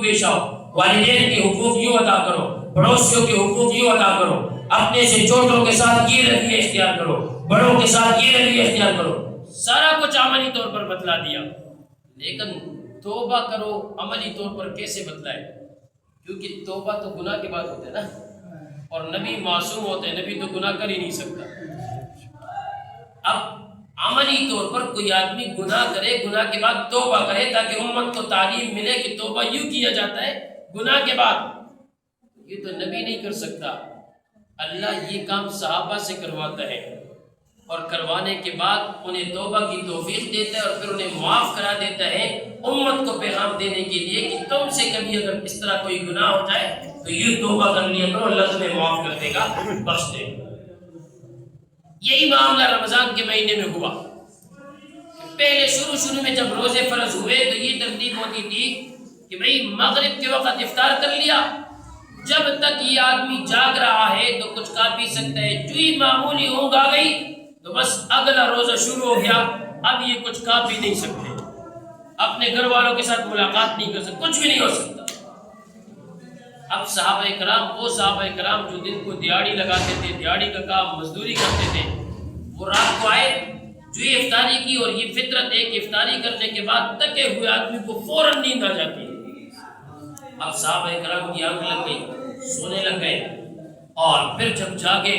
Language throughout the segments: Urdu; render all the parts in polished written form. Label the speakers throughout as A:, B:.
A: پیش آؤ، والدین کے حقوق یوں ادا کرو، پڑوسیوں کے حقوق یوں ادا کرو، اپنے سے چھوٹوں کے ساتھ یہ رویہ اختیار کرو، بڑوں کے ساتھ یہ رویہ اختیار کرو، سارا کچھ عملی طور پر بتلا دیا۔ لیکن توبہ کرو عملی طور پر کیسے بتلائے؟ کیونکہ توبہ تو گناہ کے بعد ہوتا ہے نا، اور نبی معصوم ہوتے ہیں، نبی تو گناہ کر ہی نہیں سکتا۔ اب عملی طور پر کوئی آدمی گناہ کرے، گناہ کے بعد توبہ کرے، تاکہ امت کو تعلیم ملے کہ توبہ یوں کیا جاتا ہے گناہ کے بعد۔ یہ تو نبی نہیں کر سکتا، اللہ یہ کام صحابہ سے کرواتا ہے، اور کروانے کے بعد انہیں توبہ کی توفیق دیتا ہے، اور پھر انہیں معاف کرا دیتا ہے امت کو پیغام دینے کے لیے کہ تم سے کبھی اگر اس طرح کوئی گناہ ہو جائے تو یہ توبہ کر لیا کرو، اللہ تمہیں معاف کر دے گا، بخش دے گا۔ یہی معاملہ رمضان کے مہینے میں ہوا۔ پہلے شروع میں جب روزے فرض ہوئے تو یہ ترتیب ہوتی تھی کہ بھئی مغرب کے وقت افطار کر لیا، جب تک یہ آدمی جاگ رہا ہے تو کچھ کھا پی سکتا ہے، جو ہی معمولی اونگ آ گئی تو بس اگلا روزہ شروع ہو گیا، اب یہ کچھ کھا پی نہیں سکتے، اپنے گھر والوں کے ساتھ ملاقات نہیں کر سکتے، کچھ بھی نہیں ہو سکتا۔ اب صحابہ کرام، وہ صحابہ کرام جو دن کو دیہاڑی لگاتے تھے، دیہاڑی کا کام مزدوری کرتے تھے، وہ رات کو آئے، جو یہ افطاری کی، اور یہ فطرت ہے کہ افطاری کرنے کے بعد تکے ہوئے آدمی کو فوراً نیند آ جاتی ہے۔ اب صحابہ کرام کی آنکھ لگ گئی، سونے لگ گئے، اور پھر جب جاگے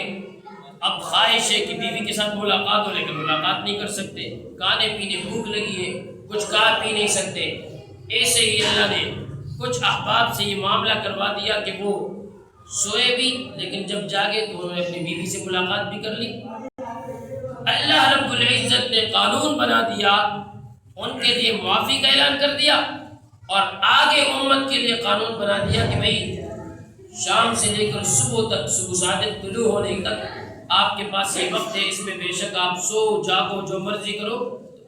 A: اب خواہش ہے کہ بیوی کے ساتھ ملاقات ہو، لیکن ملاقات نہیں کر سکتے، کھانے پینے بھوک لگی ہے، کچھ کھا پی نہیں سکتے۔ ایسے ہی اللہ نے کچھ احباب سے یہ معاملہ کروا دیا کہ وہ سوئے بھی، لیکن جب جاگے تو انہوں نے اپنی بیوی سے ملاقات بھی کر لی۔ اللہ رب العزت نے قانون بنا دیا، ان کے لیے معافی کا اعلان کر دیا، اور آگے امت کے لیے قانون بنا دیا کہ بھئی شام سے لے کر صبح تک، صبح صادق طلوع ہونے تک آپ کے پاس یہ وقت ہے، اس میں بے شک آپ سو جاگو جو مرضی کرو،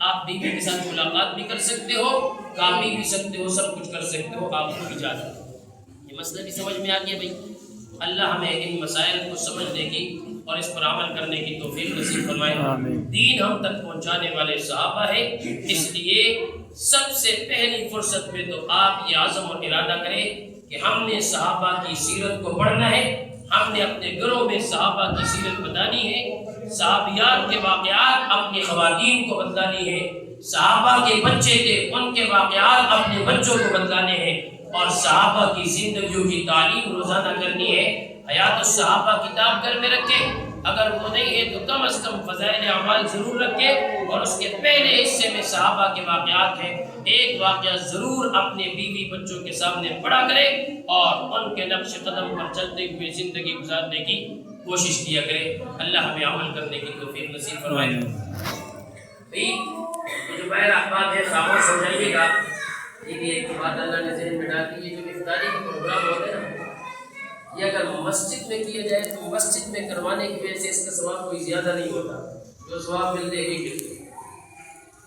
A: آپ بیوی کے ساتھ ملاقات بھی کر سکتے ہو، کام بھی سکتے ہو، سب کچھ کر سکتے ہو، آپ کو اجازت۔ یہ مسئلہ بھی سمجھ میں آ گیا بھائی؟ اللہ ہمیں ان مسائل کو سمجھنے کی اور اس پر عمل کرنے کی توفیق نصیب فرمائے۔ دین ہم تک پہنچانے والے صحابہ ہیں، اس لیے سب سے پہلی فرصت میں تو آپ یہ عزم اور ارادہ کریں کہ ہم نے صحابہ کی سیرت کو پڑھنا ہے، ہم نے اپنے گھروں میں صحابہ کی سیرت بتانی ہے، صحابیات کے واقعات اپنی خواتین کو بتلانے ہیں، صحابہ کے بچے تھے ان کے واقعات اپنے بچوں کو بتلانے ہیں، اور صحابہ کی زندگیوں کی تعلیم روزانہ کرنی ہے۔ حیات الصحابہ کتاب گھر میں رکھیں، اگر وہ نہیں ہے تو کم از کم فضائل اعمال ضرور رکھیں، اور اس کے پہلے حصے میں صحابہ کے واقعات ہیں، ایک واقعہ ضرور اپنے بیوی بچوں کے سامنے پڑھا کرے، اور ان کے نقش قدم پر چلتے ہوئے زندگی گزارنے کی کوشش کیا کرے۔ اللہ ہمیں عمل کرنے کی توفیق نصیب فرمائے۔ جو بہر احباب ہے خاموش ہو جائیے گا، یہ بھی ایک بات اللہ نے ذہن میں ڈال دی، یہ جو افطاری کا پروگرام ہوتا ہے نا، یہ اگر مسجد میں کیا جائے تو مسجد میں کروانے کی وجہ سے اس کا ثواب کوئی زیادہ نہیں ہوتا، جو ثواب ملتے ہیں